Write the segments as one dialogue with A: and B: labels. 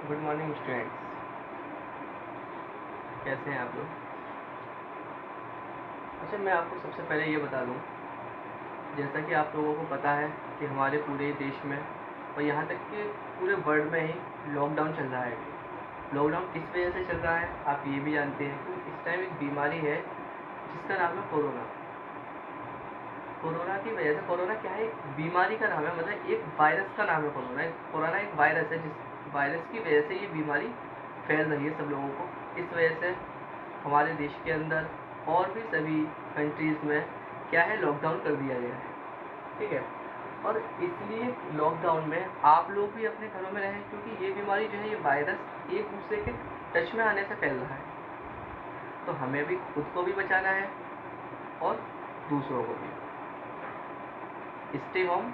A: Good morning students, कैसे हैं आप लोग। अच्छा, मैं आपको सबसे पहले ये बता दूं, जैसा कि आप लोगों को पता है कि हमारे पूरे देश में और यहाँ तक कि पूरे वर्ल्ड में ही लॉकडाउन चल रहा है। लॉकडाउन किस वजह से चल रहा है आप ये भी जानते हैं कि इस टाइम एक बीमारी है जिसका नाम है कोरोना। कोरोना की वजह से, कोरोना क्या है, एक बीमारी का नाम है, मतलब एक वायरस का नाम है कोरोना। कोरोना एक वायरस है जिस वायरस की वजह से ये बीमारी फैल रही है सब लोगों को। इस वजह से हमारे देश के अंदर और भी सभी कंट्रीज़ में क्या है, लॉकडाउन कर दिया गया है, ठीक है। और इसलिए लॉकडाउन में आप लोग भी अपने घरों में रहें, क्योंकि ये बीमारी जो है, ये वायरस एक दूसरे के टच में आने से फैल रहा है। तो हमें भी खुद को भी बचाना है और दूसरों को भी। स्टे होम,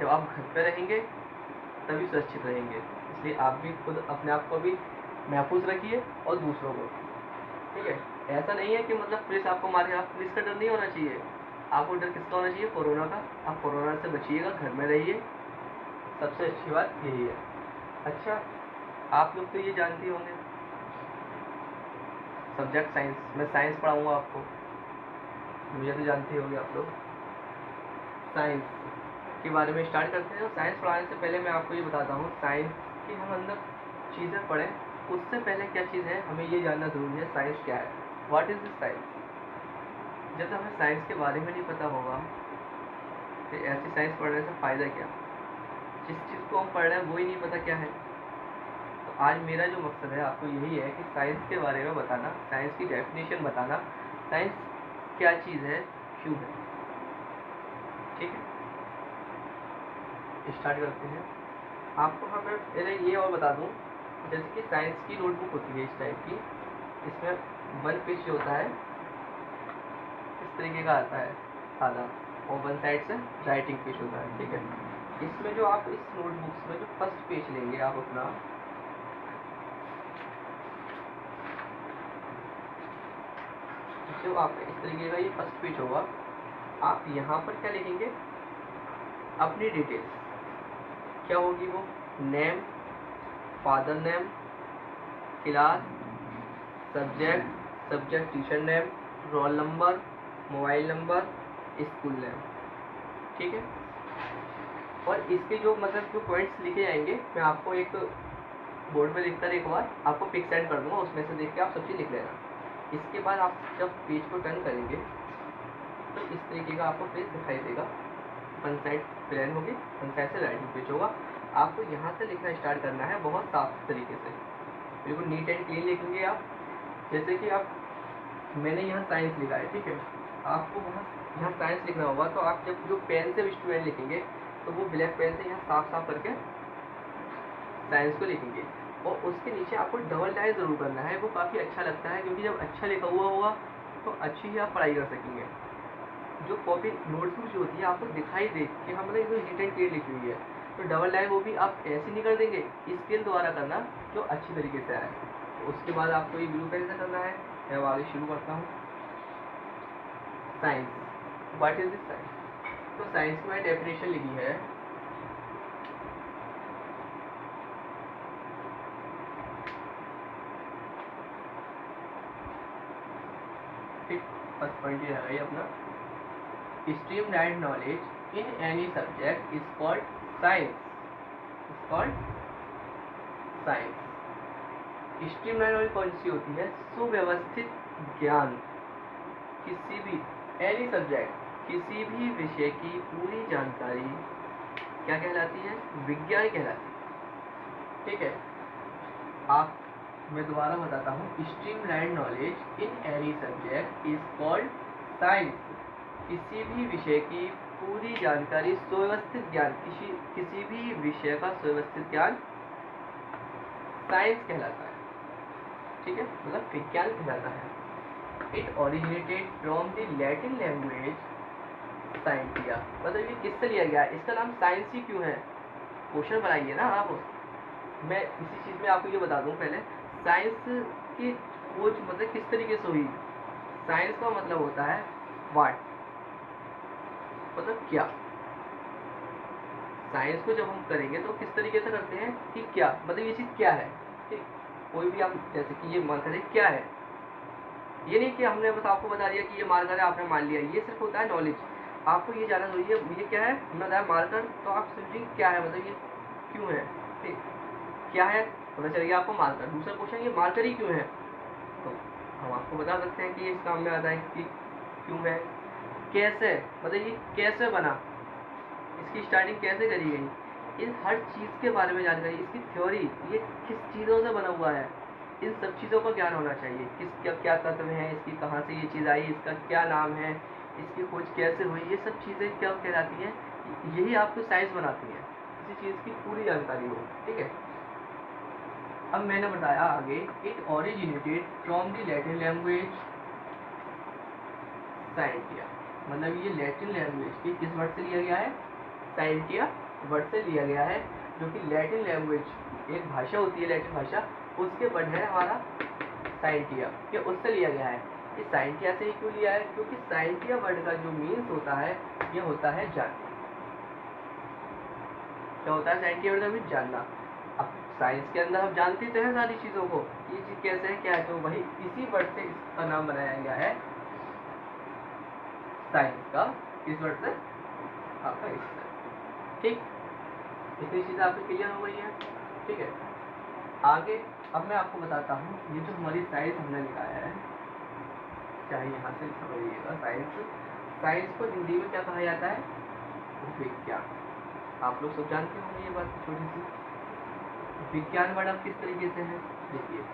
A: जब आप घर पे रहेंगे तभी सुरक्षित रहेंगे, इसलिए आप भी खुद अपने आप को भी महफूज रखिए और दूसरों को, ठीक है। ऐसा नहीं है कि मतलब पुलिस आपको मारे, आप पुलिस का डर नहीं होना चाहिए। आपको डर किसका होना चाहिए, कोरोना का। आप कोरोना से बचिएगा, घर में रहिए, सबसे अच्छी बात यही है। अच्छा, आप लोग तो ये जानते होंगे, सब्जेक्ट साइंस, मैं साइंस पढ़ाऊँगा आपको, मुझे तो जानते होंगे आप लोग। साइंस के बारे में स्टार्ट करते हैं। और साइंस पढ़ाने से पहले मैं आपको ये बताता हूँ, साइंस की हम अंदर चीज़ें पढ़ें उससे पहले क्या चीज़ है हमें ये जानना ज़रूरी है, साइंस क्या है, व्हाट इज़ दिस साइंस। जब तक हमें साइंस के बारे में नहीं पता होगा तो ऐसी साइंस पढ़ने से फ़ायदा क्या। जिस चीज़ को हम पढ़ रहे हैं वो ही नहीं पता क्या है। तो आज मेरा जो मकसद है आपको यही है कि साइंस के बारे में बताना, साइंस की डेफिनेशन बताना, साइंस क्या चीज़ है, क्यों है, ठीक है। स्टार्ट करते हैं। आपको हमें पहले ये और बता दूं, जैसे कि साइंस की नोटबुक होती है इस टाइप की, इसमें वन पेज होता है, इस तरीके का आता है सादा, और वन साइड से राइटिंग पेज होता है, ठीक है। इसमें जो आप इस नोटबुक्स में जो फर्स्ट पेज लेंगे आप अपना, जो आप इस तरीके का ये फर्स्ट पेज होगा, आप यहाँ पर क्या लिखेंगे, अपनी डिटेल्स क्या होगी वो, name, father name, class, subject teacher name, roll number, mobile number, school name, ठीक है। और इसके जो मतलब जो पॉइंट्स लिखे जाएंगे, मैं आपको एक बोर्ड पे लिखकर एक बार आपको पिक सेंड कर दूंगा, उसमें से देख के आप सब चीज़ लिख लेना। इसके बाद आप जब पेज को टर्न करेंगे तो इस तरीके का आपको पेज दिखाई देगा, वन साइड प्लेन होगी, वन साइड से राइटिंग पेज होगा। आपको यहाँ से लिखना स्टार्ट करना है बहुत साफ तरीके से, बिल्कुल नीट एंड क्लीन लिखेंगे आप। जैसे कि आप, मैंने यहाँ साइंस लिखा है, ठीक है, आपको वहाँ यहाँ साइंस लिखना होगा, तो आप जब जो पेन से स्टूडेंट लिखेंगे तो वो ब्लैक पेन से यहाँ साफ साफ करके साइंस को लिखेंगे। और उसके नीचे आपको डबल लाइन ज़रूर करना है, वो काफ़ी अच्छा लगता है, क्योंकि जब अच्छा लिखा हुआ होगा तो अच्छी ही आप पढ़ाई कर सकेंगे। जो कॉपी नोटबुक जो होती है आपको दिखाई दे कि हाँ मतलब एकदम नीट एंड क्लियर लिखी हुई है, तो डबल लाइन वो भी आप ऐसे नहीं कर देंगे, स्केल द्वारा करना जो अच्छी तरीके से आए। तो उसके बाद आपको ये ब्लू पेन से करना है। मैं आगे शुरू करता हूँ। Science, what is this science. तो साइंस की मैंने डेफिनेशन लिखी है, ठीक, फर्स्ट पॉइंट ये है अपना, streamlined knowledge in any subject is called science, is called science। Streamline knowledge कौन सी होती है, सुव्यवस्थित ज्ञान, किसी भी एनी सब्जेक्ट, किसी भी विषय की पूरी जानकारी क्या कहलाती है, विज्ञान कहलाती है, ठीक है। आप, मैं दोबारा बताता हूँ, streamline knowledge in any subject is called science. किसी भी विषय की पूरी जानकारी, सुव्यवस्थित ज्ञान, किसी भी विषय का सुव्यवस्थित ज्ञान साइंस कहलाता है, ठीक है, मतलब विज्ञान कहलाता है। It originated from the Latin language scientia, मतलब ये किससे लिया गया है, इसका नाम साइंस ही क्यों है, क्वेश्चन बनाइए ना आप। मैं इसी चीज़ में आपको ये बता दूं पहले, साइंस की खोज मतलब किस तरीके से हुई। साइंस का मतलब होता है वाट, मतलब क्या। साइंस को जब हम करेंगे तो किस तरीके से करते हैं कि क्या मतलब ये चीज़ क्या है, ठीक। कोई भी हम जैसे कि ये मार्कर है क्या है, ये नहीं कि हमने बस आपको बता दिया कि ये मार्कर है, आपने मान लिया, ये सिर्फ होता है नॉलेज। आपको ये जानना जरूरी है ये क्या है, हमने बताया मार्कर, तो आप समझिए क्या है, मतलब ये क्यों है, ठीक। क्या है पता चल गया आपको मार्कर। दूसरा क्वेश्चन ये मार्कर ही क्यों है, तो हम आपको बता सकते हैं कि ये इस काम में आता है कि क्यों है। कैसे मतलब ये कैसे बना, इसकी स्टार्टिंग कैसे करी गई, इन हर चीज़ के बारे में जानकारी, इसकी थ्योरी, ये किस चीज़ों से बना हुआ है, इन सब चीज़ों का ज्ञान होना चाहिए। किस क्या क्या तत्व हैं, इसकी कहाँ से ये चीज़ आई, इसका क्या नाम है, इसकी खोज कैसे हुई, ये सब चीज़ें क्या कहलाती हैं, यही आपको साइंस बनाती है, किसी चीज़ की पूरी जानकारी हो, ठीक है। अब मैंने बताया आगे, it originated from the Latin language scientia, मतलब ये लैटिन लैंग्वेज की किस वर्ड से लिया गया है, साइंटिया वर्ड से लिया गया है, जो कि लैटिन लैंग्वेज एक भाषा होती है, लैटिन भाषा, उसके वर्ड है हमारा साइंटिया, ये उससे लिया गया है। इस साइंटिया से ही क्यों लिया है, क्योंकि साइंटिया वर्ड का जो मीन्स होता है ये होता है जानना। क्या होता है साइंटिया वर्ड का मीन्स, जानना। अब साइंस के अंदर हम जानते तो हैं सारी चीज़ों को, ये चीज़ कैसे है क्या है, तो वही इसी वर्ड से इसका नाम बनाया गया है साइंस का, इस वर्ड से आपका इससे, ठीक। इतनी चीज़ें आपको क्लियर हो गई है, ठीक है। आगे अब मैं आपको बताता हूँ, ये जो हमारी साइंस हमने निकाला है, चाहे यहाँ से समझिएगा, साइंस, साइंस को हिंदी में क्या कहा जाता है, विज्ञान। आप लोग सब जानते होंगे ये बात छोटी सी। विज्ञान वर्ड अब किस तरीके से है, देखिए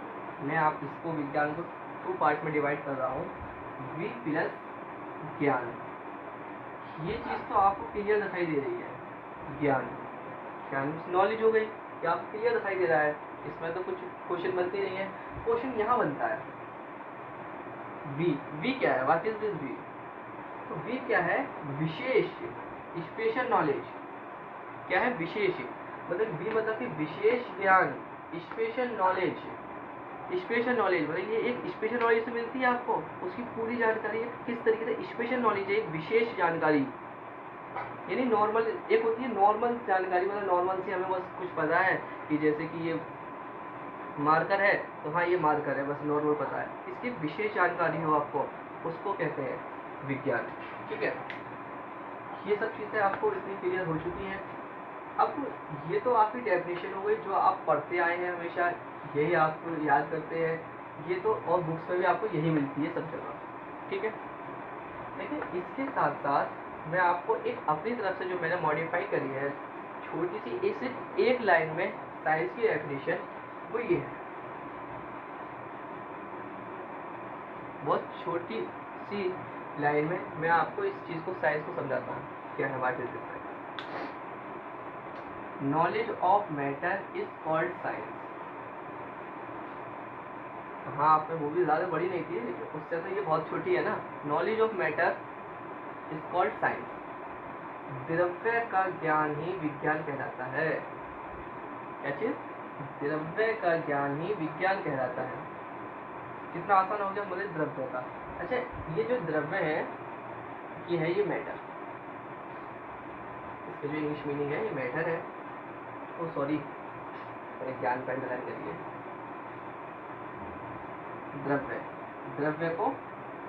A: मैं आप इसको विज्ञान को 2 पार्ट में डिवाइड कर रहा हूँ, वि प्लस ज्ञान। ये चीज़ तो आपको क्लियर दिखाई दे रही है, ज्ञान, ज्ञान नॉलेज हो गई, क्या आपको क्लियर दिखाई दे रहा है, इसमें तो कुछ क्वेश्चन बनते नहीं है। क्वेश्चन यहाँ बनता है, वी क्या है, व्हाट इज दिस वी, तो वी क्या है, विशेष, स्पेशल नॉलेज। क्या है, विशेष, मतलब वी मतलब कि विशेष ज्ञान, स्पेशल नॉलेज। स्पेशल नॉलेज मतलब ये एक स्पेशल नॉलेज से मिलती है आपको, उसकी पूरी जानकारी किस तरीके से, स्पेशल नॉलेज है एक विशेष जानकारी, यानी नॉर्मल एक होती है नॉर्मल जानकारी, मतलब नॉर्मल से हमें बस कुछ पता है कि जैसे कि ये मार्कर है तो हाँ ये मार्कर है, बस नॉर्मल पता है, इसकी विशेष जानकारी हो आपको, उसको कहते हैं विज्ञान, ठीक है। ये सब चीज़ें आपको इतनी क्लियर हो चुकी हैं। अब ये तो आपकी डेफिनेशन हो गई जो आप पढ़ते आए हैं हमेशा, यही आप याद करते हैं, ये तो और बुक्स में भी आपको यही मिलती है सब जगह, ठीक है। लेकिन इसके साथ साथ मैं आपको एक अपनी तरफ से जो मैंने मॉडिफाई करी है, छोटी सी सिर्फ एक लाइन में साइंस की डेफिनेशन, वो ये है, बहुत छोटी सी लाइन में मैं आपको इस चीज़ को, साइंस को समझाता हूँ क्या है, what is this. Knowledge of matter is called science. हाँ आपने वो भी ज़्यादा बड़ी नहीं थी, लेकिन उससे तो ये बहुत छोटी है ना। Knowledge of matter is called science. द्रव्य का ज्ञान ही विज्ञान कहलाता है। क्या चीज, द्रव्य का ज्ञान ही विज्ञान कहलाता है। कितना आसान हो गया मुझे द्रव्य का। अच्छा ये जो द्रव्य है ये है, ये मैटर, इसका जो इंग्लिश मीनिंग है ये मैटर है। ओ सॉरी मैंने ज्ञान का अंडरलाइन करिए। द्रव्य, द्रव्य को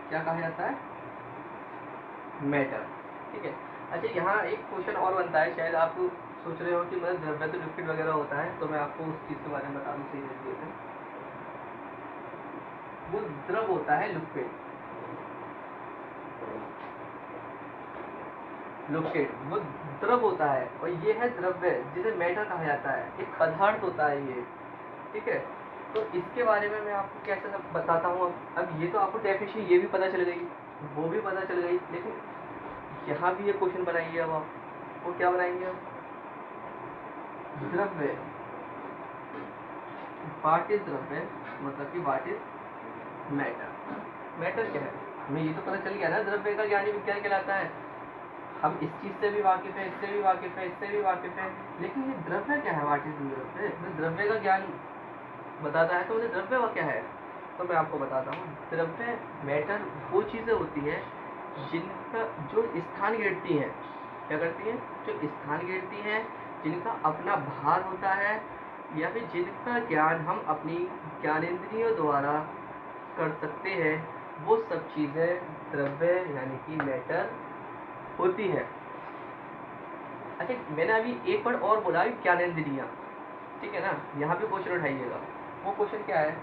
A: क्या कहा जाता है, मैटर, ठीक है। अच्छा यहाँ एक क्वेश्चन और बनता है, शायद आप सोच रहे हो कि मतलब द्रव्य तो लिक्विड वगैरह होता है, तो मैं आपको उस चीज़ के बारे में बता दूँ सही तरीके से। वो द्रव होता है लिक्विड, लिक्विड वो द्रव होता है, और ये है द्रव्य जिसे मैटर कहा जाता है, एक पदार्थ होता है ये, ठीक है। तो इसके बारे में मैं आपको कैसे बताता हूँ। अब ये तो आपको डेफिनेशन ये भी पता चल गई, वो भी पता चल गई, लेकिन यहाँ भी ये क्वेश्चन बनाएंगे। अब आप वो क्या बनाएंगे, अब द्रव्य, व्हाट इज द्रव्य, मतलब कि व्हाट इज मैटर। मैटर क्या है, हमें ये तो पता चल गया ना, द्रव्य का ज्ञान ही विज्ञान कहलाता है। हम इस चीज़ से भी वाकिफ है, इससे भी वाकिफ है, इससे भी वाकिफ है, लेकिन ये द्रव्य क्या है, व्हाट इज द्रव्य, द्रव्य का ज्ञान बताता है तो मुझे द्रव्य वो क्या है, तो मैं आपको बताता हूँ। द्रव्य मैटर वो चीज़ें होती है जिनका जो स्थान घेरती हैं, क्या करती हैं? जो स्थान घेरती हैं, जिनका अपना भार होता है, या फिर जिनका ज्ञान हम अपनी ज्ञानेंद्रियों द्वारा कर सकते हैं, वो सब चीज़ें द्रव्य यानी कि मैटर होती है। अच्छा, मैंने अभी एक वर्ड और बोला, ज्ञानेंद्रियाँ, ठीक है ना? यहाँ पे क्वेश्चन उठाइएगा। वो क्वेश्चन क्या है?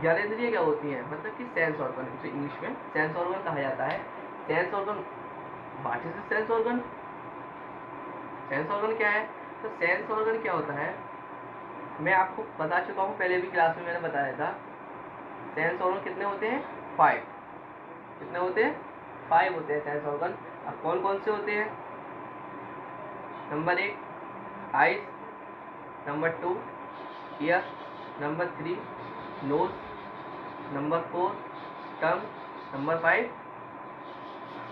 A: ज्ञानेंद्रियाँ क्या होती हैं? मतलब कि सेंस ऑर्गन, जो इंग्लिश में सेंस ऑर्गन कहा जाता है। Sense organ, what is sense organ? Sense organ क्या है? तो सेंस ऑर्गन क्या होता है, मैं आपको बता चुका हूँ, पहले भी क्लास में मैंने बताया था। सेंस ऑर्गन कितने होते हैं? 5। कितने होते हैं? 5 होते हैं सेंस ऑर्गन। अब कौन कौन से होते हैं? Number 1 eyes, number 2 ear, number 3 nose, number 4 tongue, number 5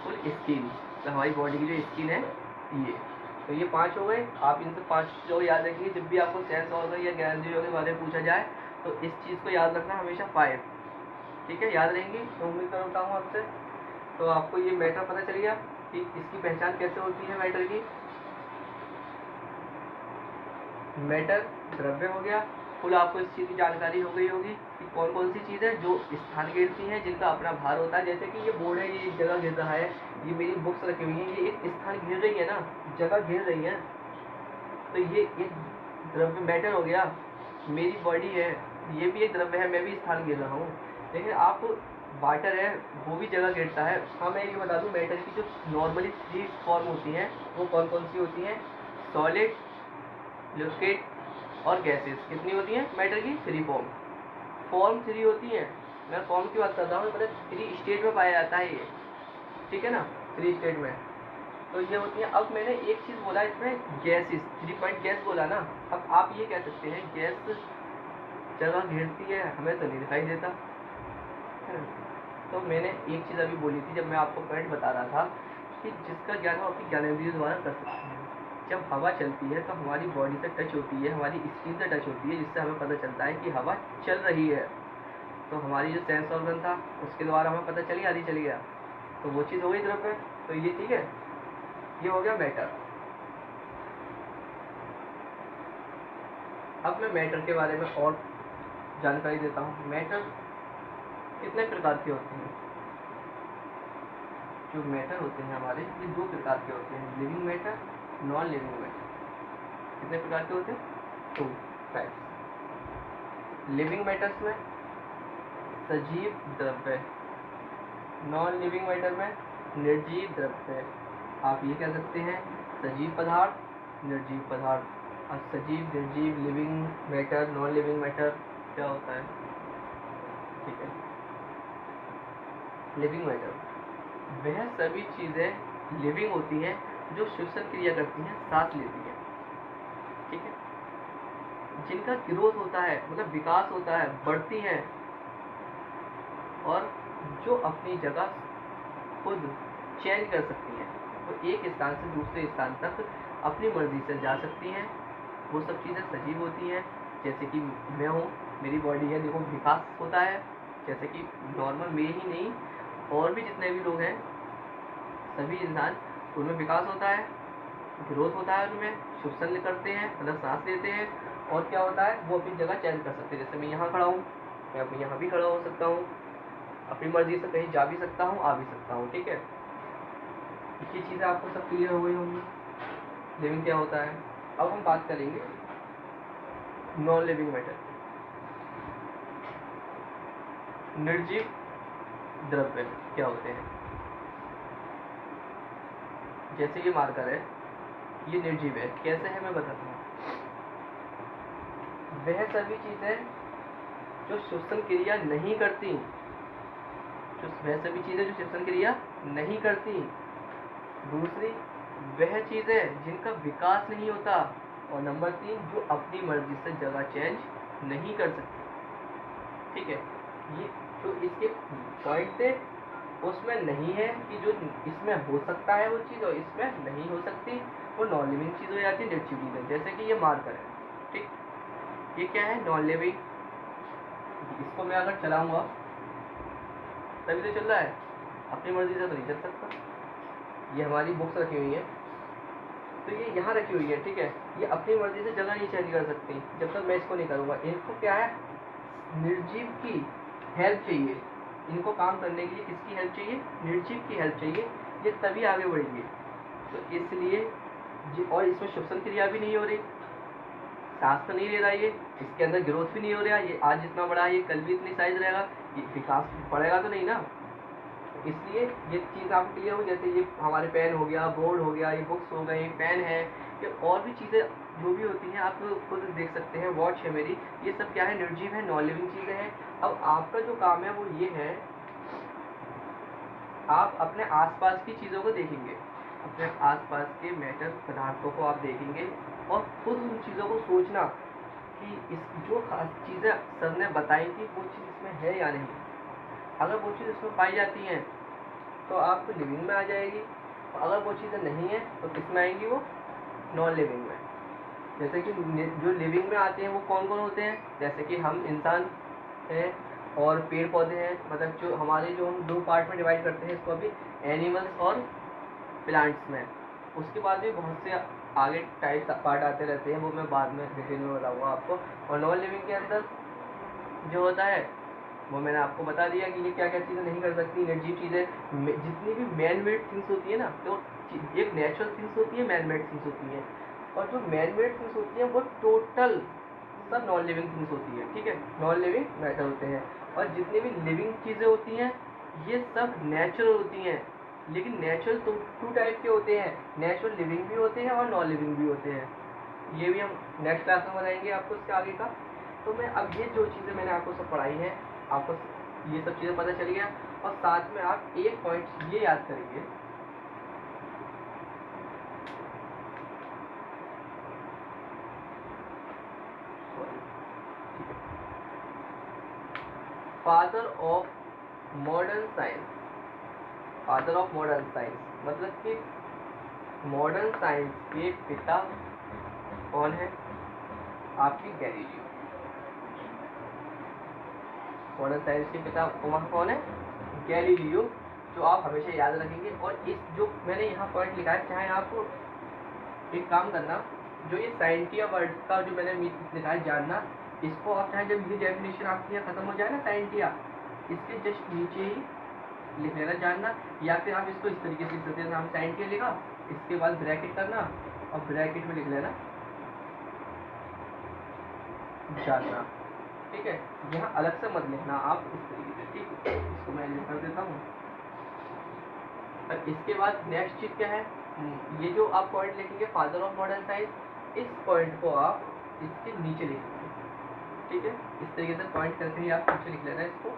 A: full skin. तो हमारी बॉडी की जो स्किन है ये, तो ये 5 हो गए। आप इनसे 5 जो याद रखिए, जब भी आपको सेंस ऑर्गन या ज्ञानेंद्रियों के बारे में पूछा जाए तो इस चीज़ को याद रखना हमेशा 5, ठीक है? याद रहेंगी तो उम्मीद करता हूँ आपसे। तो आपको ये मैटर पता चल गया कि इसकी पहचान कैसे होती है मैटर की। मैटर द्रव्य हो गया। फुल आपको इस चीज़ की जानकारी हो गई होगी कि कौन कौन सी चीज़ है जो स्थान घेरती हैं, जिनका अपना भार होता है। जैसे कि ये बोर्ड है, ये जगह घेर रहा है, ये मेरी बुक्स रखी हुई हैं, ये एक स्थान घेर रही है ना, जगह घेर रही है। तो ये एक द्रव्य मैटर हो गया। मेरी बॉडी है, ये भी एक द्रव्य है, मैं भी स्थान घेर रहा हूँ। लेकिन आप वाटर है, वो भी जगह घेरता है। हाँ, मैं ये बता दूँ, मैटर की जो नॉर्मली 3 फॉर्म होती हैं वो कौन कौन सी होती हैं? सॉलिड, लिक्विड और गैसेस। कितनी होती हैं मैटर की? 3 फॉर्म 3 होती हैं। मैं फॉर्म की बात कर रहा हूँ, मतलब 3 स्टेट में पाया जाता है ये, ठीक है ना? 3 स्टेट में तो ये होती है। अब मैंने एक चीज़ बोला इसमें, गैसेस, 3 पॉइंट गैस बोला ना। अब आप ये कह सकते हैं गैस जगह घेरती है, हमें तो नहीं दिखाई देता है ना? तो मैंने एक चीज़ अभी बोली थी, जब मैं आपको पॉइंट बता रहा था कि जिसका ज्ञान हम अपनी ज्ञानेंद्रियों द्वारा कर सकते हैं। जब हवा चलती है तो हमारी बॉडी से टच होती है, हमारी स्किन से टच होती है, जिससे हमें पता चलता है कि हवा चल रही है। तो हमारी जो सेंस ऑर्गन था उसके द्वारा हमें पता चली, आदि चल गया, तो वो चीज़ हो गई द्रव्य। तो ये ठीक है, ये हो गया मैटर। अब मैं मैटर के बारे में और जानकारी देता हूँ। मैटर कितने प्रकार के होते हैं? जो मैटर होते हैं हमारे, ये 2 प्रकार के होते हैं, living matter, non living matter. कितने प्रकार के होते हैं? 2 टाइप्स। लिविंग मैटर्स में सजीव द्रव्य, नॉन लिविंग मैटर में निर्जीव द्रव्य। आप ये कह सकते हैं सजीव पदार्थ, निर्जीव पदार्थ। और सजीव, निर्जीव, living matter, non living matter क्या होता है? ठीक है, लिविंग मैटर वह सभी चीज़ें लिविंग होती हैं जो श्वसन क्रिया करती हैं, सांस लेती हैं, ठीक है? जिनका ग्रोथ होता है, मतलब विकास होता है, बढ़ती हैं, और जो अपनी जगह खुद चेंज कर सकती हैं, वो एक स्थान से दूसरे स्थान तक अपनी मर्जी से जा सकती हैं, वो सब चीज़ें सजीव होती हैं। जैसे कि मैं हूँ, मेरी बॉडी है, देखो विकास होता है। जैसे कि नॉर्मल मैं ही नहीं, और भी जितने भी लोग हैं, सभी इंसान, उनमें विकास होता है, ग्रोथ होता है, उनमें श्वसन करते हैं, मतलब सांस लेते हैं, और क्या होता है, वो अपनी जगह चेंज कर सकते हैं। जैसे मैं यहाँ खड़ा हूँ, मैं अपनी यहाँ भी खड़ा हो सकता हूँ, अपनी मर्जी से कहीं जा भी सकता हूँ, आ भी सकता हूँ, ठीक है? ये चीज़ें आपको सब क्लियर हो गई होंगी, लिविंग क्या होता है। अब हम बात करेंगे नॉन लिविंग मैटर। निर्जीव द्रव्य क्या होते हैं? जैसे ये मार्कर है, ये निर्जीव है। कैसे है मैं बताता हूँ। वह सभी चीजें जो श्वसन क्रिया नहीं करती, वह सभी चीजें जो श्वसन क्रिया नहीं करती। दूसरी, वह चीजें जिनका विकास नहीं होता। और नंबर 3, जो अपनी मर्जी से जगह चेंज नहीं कर सकती, ठीक है? ये जो इसके पॉइंट थे, उसमें नहीं है कि जो इसमें हो सकता है वो चीज़ और इसमें नहीं हो सकती, वो नॉन लिविंग चीज़ हो जाती है, निर्जीव चीज़ है। जैसे कि ये मार्कर है, ठीक, ये क्या है? Non living. इसको मैं अगर चलाऊंगा तभी तो चल रहा है, अपनी मर्जी से तो नहीं चल सकता। ये हमारी बुक्स रखी हुई है, तो ये यहाँ रखी हुई है, ठीक है। ये अपनी मर्जी से जगह नहीं चेंज कर सकती जब तक मैं इसको नहीं करूँगा। इनको क्या है, निर्जीव की हेल्प चाहिए, इनको काम करने के लिए किसकी हेल्प चाहिए, निर्जीव की हेल्प चाहिए, ये तभी आगे बढ़ेंगे। तो इसलिए और इसमें श्वसन क्रिया भी नहीं हो रही, सांस तो नहीं ले रहा, ये इसके अंदर ग्रोथ भी नहीं हो रहा, ये आज जितना बड़ा है ये कल भी इतनी साइज रहेगा, ये विकास बढ़ेगा तो नहीं ना। इसलिए ये चीज़ आपको क्लियर हो, जैसे ये हमारे पेन हो गया, बोर्ड हो गया, ये बुक्स हो गए, पेन है, ये और भी चीज़ें जो भी होती हैं आप खुद देख सकते हैं, वॉच है मेरी, ये सब क्या है, निर्जीव है, नॉन लिविंग चीज़ें हैं। अब आपका जो काम है वो ये है, आप अपने आसपास की चीज़ों को देखेंगे, अपने आसपास के मैटर पदार्थों को आप देखेंगे और खुद उन चीज़ों को सोचना कि इस जो खास चीज़ें सर ने बताई थी वो चीज़ इसमें है या नहीं। अगर वो चीज़ इसमें पाई जाती हैं तो आपको लिविंग में आ जाएगी, और अगर वो चीज़ें नहीं है तो किस में आएंगी, वो नॉन लिविंग में। जैसे कि जो लिविंग में आते हैं वो कौन कौन होते हैं, जैसे कि हम इंसान हैं और पेड़ पौधे हैं, मतलब जो हमारे जो हम 2 पार्ट में डिवाइड करते हैं इसको अभी, एनिमल्स और प्लांट्स में। उसके बाद भी बहुत से आगे टाइप पार्ट आते रहते हैं, वो मैं बाद में डिटेल में बताऊँगा आपको। और नॉन लिविंग के अंदर जो होता है वो मैंने आपको बता दिया कि ये क्या क्या चीज़ें नहीं कर सकती, निर्जीव चीज़ें, जितनी भी मैन मेड थिंग्स होती है ना, तो एक नेचुरल थिंग्स होती है, मैन मेड थिंग्स होती हैं, और जो मैन मेड थिंग्स होती हैं वो टोटल सब नॉन लिविंग थिंग्स होती है, ठीक है, नॉन लिविंग मैटर होते हैं। और जितनी भी लिविंग चीज़ें होती हैं ये सब नेचुरल होती हैं, लेकिन नेचुरल तो 2 टाइप के होते हैं, नेचुरल लिविंग भी होते हैं और नॉन लिविंग भी होते हैं। ये भी हम नेक्स्ट क्लास में बताएंगे आपको इसके आगे का। तो मैं अब ये जो चीज़ें मैंने आपको सब पढ़ाई हैं, आपको ये सब चीज़ें पता चल गया, और साथ में आप एक पॉइंट ये याद करेंगे, father of modern science, father of modern science मतलब कि मॉडर्न साइंस के पिता कौन है, आपकी गैलीलियो। मॉडर्न साइंस के पिता कौन है, गैलीलियो, जो आप हमेशा याद रखेंगे। और इस जो मैंने यहाँ पॉइंट लिखा है, चाहे आप एक काम करना, जो ये साइंटिया वर्ड का जो मैंने लिखा है जानना, इसको आप चाहे जब ये डेफिनेशन आपकी यहाँ खत्म हो जाए ना साइंटिया, इसके जस्ट नीचे ही लिख लेना जानना, या फिर आप इसको इस तरीके से लिख सकते हैं, हम साइंटिया लिखा, इसके बाद ब्रैकेट करना और ब्रैकेट में लिख लेना जानना, ठीक है। यहाँ अलग से मत लिखना आप इस तरीके से, ठीक है। इसको मैं लिख कर देता हूँ। और इसके बाद नेक्स्ट चीज़ क्या है, ये जो आप पॉइंट लिखेंगे फादर ऑफ मॉडर्न साइंस, इस पॉइंट को आप इसके नीचे लिखेंगे, ठीक है। इस तरीके से पॉइंट करके ही आप नीचे लिख लेना इसको,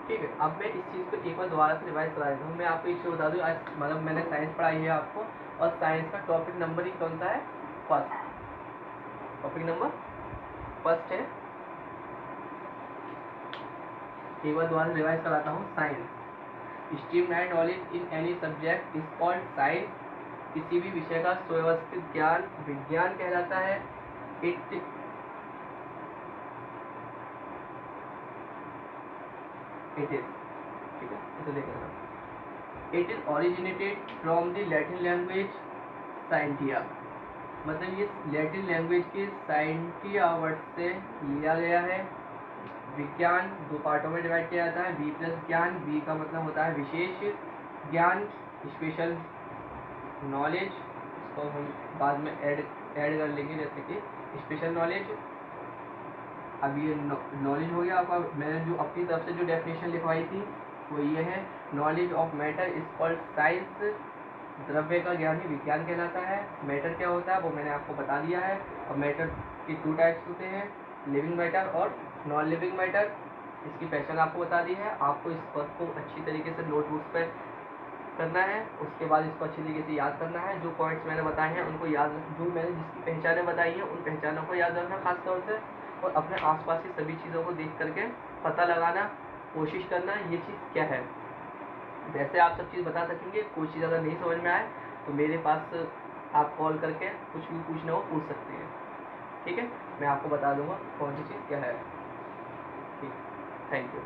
A: ठीक है। अब मैं इस चीज़ को एक बार दोबारा से रिवाइज करा देता हूँ। मैं आपको एक चीज़ बता दूँ, आज मतलब मैंने साइंस पढ़ाई है आपको, और साइंस का टॉपिक नंबर ही कौन सा है, फर्स्ट, टॉपिक नंबर फर्स्ट है। एक बार दोबारा रिवाइज कराता हूँ। Science, stream line knowledge in any subject is called science. किसी भी विषय का सुव्यवस्थित ज्ञान विज्ञान कहलाता है। इट इज, ठीक है, इसे देख लेना। It is originated from the Latin language scientia, मतलब ये लैटिन लैंग्वेज के साइंटिया वर्ड से लिया गया है। विज्ञान 2 पार्टों में डिवाइड किया जाता है, बी प्लस ज्ञान, बी का मतलब होता है विशेष ज्ञान, स्पेशल नॉलेज, इसको हम बाद में ऐड कर लेंगे, जैसे कि स्पेशल नॉलेज। अब ये नॉलेज हो गया आपका, मैंने जो अपनी तरफ से जो डेफिनेशन लिखवाई थी वो ये है, knowledge of matter is called science. द्रव्य का ज्ञान ही विज्ञान कहलाता है। मैटर क्या होता है वो मैंने आपको बता दिया है, और मैटर के 2 टाइप्स होते हैं, लिविंग मैटर और नॉन लिविंग मैटर। इसकी पहचान आपको बता दी है। आपको इस बात को अच्छी तरीके से नोटबुक्स पर करना है, उसके बाद इसको अच्छी तरीके से याद करना है। जो पॉइंट्स मैंने बताए हैं उनको याद, जो मैंने जिसकी पहचानें बताई हैं उन पहचानों को याद रखना खास तौर से, और अपने आसपास की सभी चीज़ों को देख करके पता लगाना, कोशिश करना ये चीज़ क्या है। वैसे आप सब चीज़ बता सकेंगे, कोई चीज़ अगर नहीं समझ में आए तो मेरे पास आप कॉल करके कुछ भी पूछना हो पूछ सकते हैं, ठीक है। मैं आपको बता दूंगा कौन सी चीज़ क्या है, ठीक। Thank you.